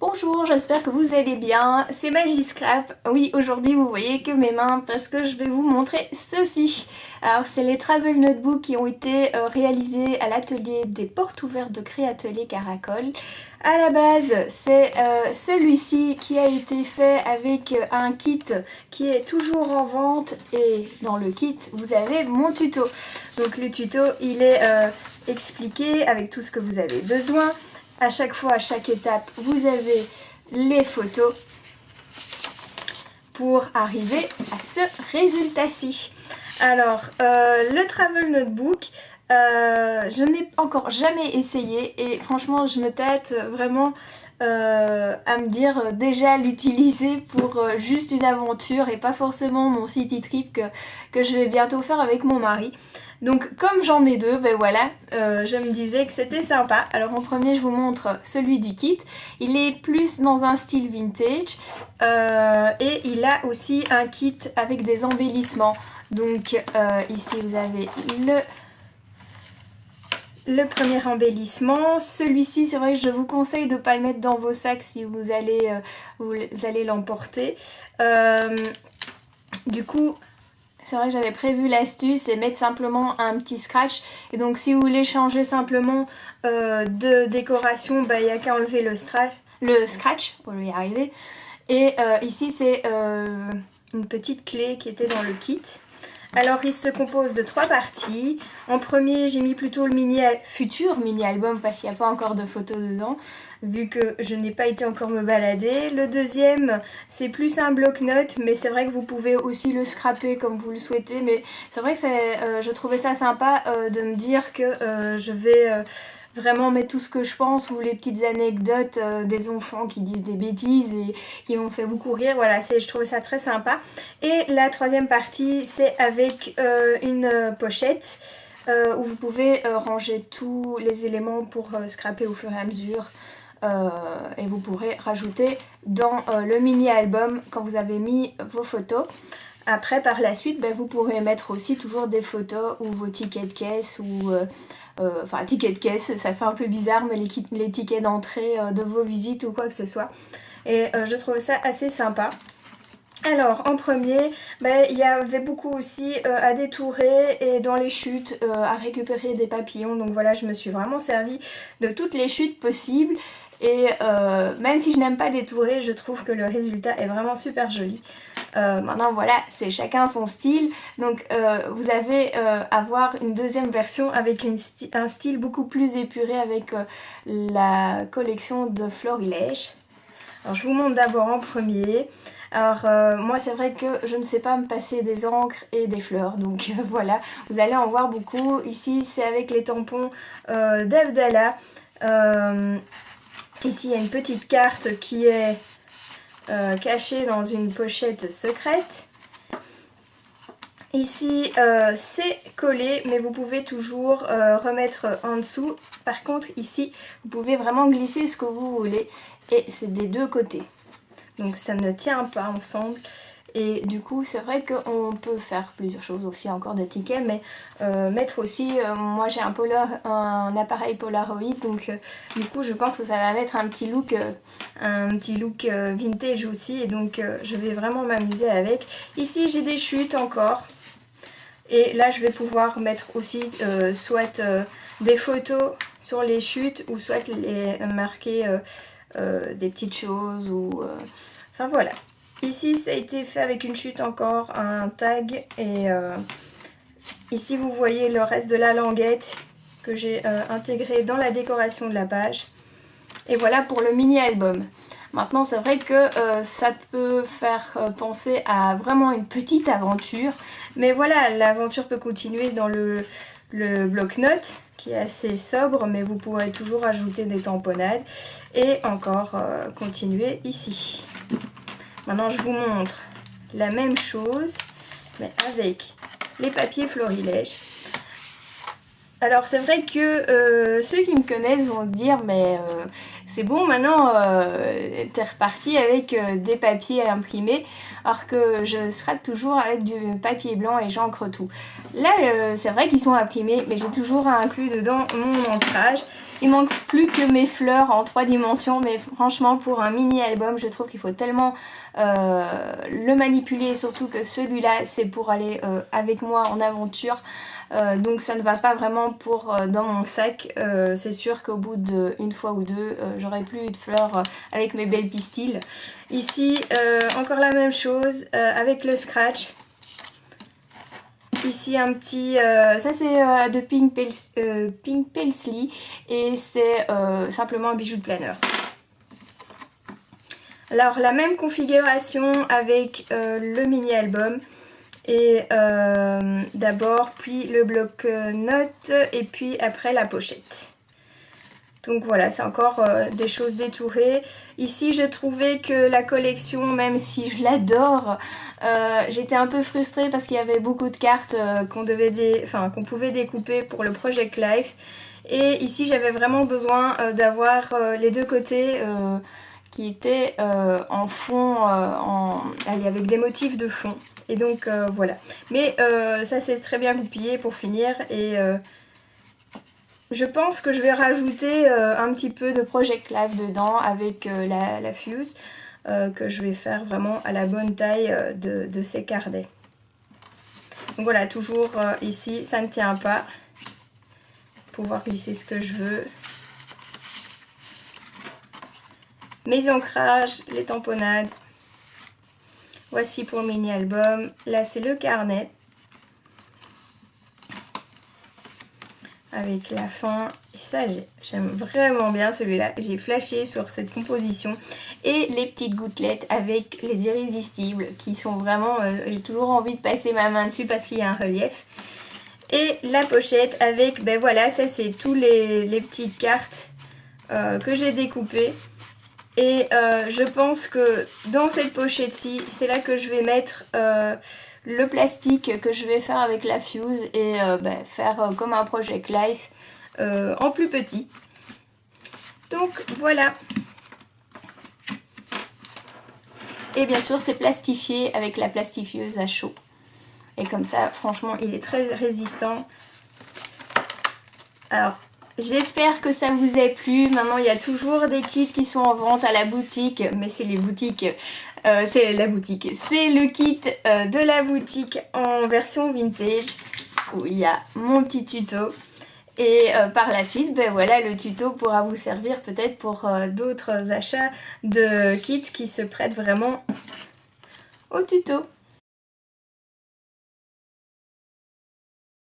Bonjour, j'espère que vous allez bien, c'est Magiscrap. Oui, aujourd'hui vous voyez que mes mains parce que je vais vous montrer ceci. Alors c'est les Travel Notebooks qui ont été réalisés à l'atelier des portes ouvertes de Créatelier Caracol. À la base, c'est celui-ci qui a été fait avec un kit qui est toujours en vente et dans le kit vous avez mon tuto. Donc le tuto il est expliqué avec tout ce que vous avez besoin. À chaque fois, à chaque étape, vous avez les photos pour arriver à ce résultat-ci. Alors, le Travel Notebook, je n'ai encore jamais essayé et franchement, je me tâte vraiment à me dire déjà l'utiliser pour juste une aventure et pas forcément mon city trip que je vais bientôt faire avec mon mari. Donc comme j'en ai deux, ben voilà, je me disais que c'était sympa. Alors en premier je vous montre celui du kit. Il est plus dans un style vintage et il a aussi un kit avec des embellissements. Donc ici vous avez le premier embellissement. Celui-ci c'est vrai que je vous conseille de ne pas le mettre dans vos sacs si vous allez l'emporter. Du coup... C'est vrai que j'avais prévu l'astuce et mettre simplement un petit scratch. Et donc si vous voulez changer simplement de décoration, bah, il n'y a qu'à enlever le scratch, pour y arriver. Et ici c'est une petite clé qui était dans le kit. Alors il se compose de 3 parties. En premier j'ai mis plutôt le futur mini album parce qu'il n'y a pas encore de photos dedans vu que je n'ai pas été encore me balader. Le deuxième c'est plus un bloc-notes mais c'est vrai que vous pouvez aussi le scraper comme vous le souhaitez. Mais c'est vrai que je trouvais ça sympa de me dire que je vais... vraiment mettre tout ce que je pense ou les petites anecdotes des enfants qui disent des bêtises et qui m'ont fait beaucoup rire. Voilà, je trouvais ça très sympa. Et la troisième partie, c'est avec une pochette où vous pouvez ranger tous les éléments pour scraper au fur et à mesure. Et vous pourrez rajouter dans le mini-album quand vous avez mis vos photos. Après, par la suite, ben, vous pourrez mettre aussi toujours des photos ou vos tickets de caisse ou... enfin, ticket de caisse, ça fait un peu bizarre, mais les tickets d'entrée de vos visites ou quoi que ce soit. Et je trouve ça assez sympa. Alors, en premier, il y avait beaucoup aussi à détourer et dans les chutes à récupérer des papillons. Donc voilà, je me suis vraiment servie de toutes les chutes possibles. Et même si je n'aime pas détourer, je trouve que le résultat est vraiment super joli. Maintenant voilà, c'est chacun son style. Donc vous avez à voir une deuxième version avec un style beaucoup plus épuré avec la collection de Florilège. Alors je vous montre d'abord en premier. Alors moi c'est vrai que je ne sais pas me passer des encres et des fleurs, donc voilà, vous allez en voir beaucoup. Ici c'est avec les tampons d'Abdallah. Ici il y a une petite carte qui est cachée dans une pochette secrète. Ici c'est collé mais vous pouvez toujours remettre en dessous. Par contre ici vous pouvez vraiment glisser ce que vous voulez et c'est des deux côtés. Donc ça ne tient pas ensemble. Et du coup c'est vrai qu'on peut faire plusieurs choses aussi, encore des tickets, mais mettre aussi, moi j'ai un appareil Polaroid, donc du coup je pense que ça va mettre un petit look vintage aussi, et donc je vais vraiment m'amuser avec. Ici j'ai des chutes encore, et là je vais pouvoir mettre aussi soit des photos sur les chutes, ou soit les marquer des petites choses, ou... Enfin voilà. Ici ça a été fait avec une chute encore, un tag, et ici vous voyez le reste de la languette que j'ai intégré dans la décoration de la page. Et voilà pour le mini album. Maintenant c'est vrai que ça peut faire penser à vraiment une petite aventure, mais voilà, l'aventure peut continuer dans le bloc-notes qui est assez sobre, mais vous pourrez toujours ajouter des tamponnades et encore continuer ici. Maintenant je vous montre la même chose mais avec les papiers Florilège. Alors c'est vrai que ceux qui me connaissent vont se dire mais c'est bon maintenant t'es reparti avec des papiers imprimés alors que je scrape toujours avec du papier blanc et j'encre tout. Là c'est vrai qu'ils sont imprimés mais j'ai toujours inclus dedans mon ancrage. Il manque plus que mes fleurs en 3 dimensions mais franchement pour un mini album je trouve qu'il faut tellement le manipuler et surtout que celui-là c'est pour aller avec moi en aventure. Donc ça ne va pas vraiment pour dans mon sac. C'est sûr qu'au bout d'une fois ou deux, j'aurai plus de fleurs avec mes belles pistils. Ici, encore la même chose avec le scratch. Ici un petit, ça c'est de Pink Paisley et c'est simplement un bijou de planeur. Alors la même configuration avec le mini album. Et d'abord, puis le bloc-notes et puis après la pochette. Donc voilà, c'est encore des choses détourées. Ici, je trouvais que la collection, même si je l'adore, j'étais un peu frustrée parce qu'il y avait beaucoup de cartes qu'on pouvait découper pour le Project Life. Et ici, j'avais vraiment besoin d'avoir les deux côtés qui étaient en fond, avec des motifs de fond. Et donc voilà. Mais ça c'est très bien goupillé pour finir. Et je pense que je vais rajouter un petit peu de Project Life dedans avec la fuse. Que je vais faire vraiment à la bonne taille de ces carnets. Donc voilà, toujours ici, ça ne tient pas. Pour pouvoir glisser ce que je veux. Mes ancrages, les tamponnades. Voici pour le mini-album. Là, c'est le carnet. Avec la fin. Et ça, j'aime vraiment bien celui-là. J'ai flashé sur cette composition. Et les petites gouttelettes avec les irrésistibles qui sont vraiment... j'ai toujours envie de passer ma main dessus parce qu'il y a un relief. Et la pochette avec... Ben voilà, ça c'est tous les petites cartes que j'ai découpées. Et je pense que dans cette pochette-ci, c'est là que je vais mettre le plastique que je vais faire avec la fuse et faire comme un Project Life en plus petit. Donc voilà. Et bien sûr, c'est plastifié avec la plastifieuse à chaud. Et comme ça, franchement, il est très résistant. Alors... j'espère que ça vous a plu. Maintenant, il y a toujours des kits qui sont en vente à la boutique. Mais c'est les boutiques... c'est la boutique. C'est le kit de la boutique en version vintage. Où il y a mon petit tuto. Et par la suite, ben voilà, le tuto pourra vous servir peut-être pour d'autres achats de kits qui se prêtent vraiment au tuto.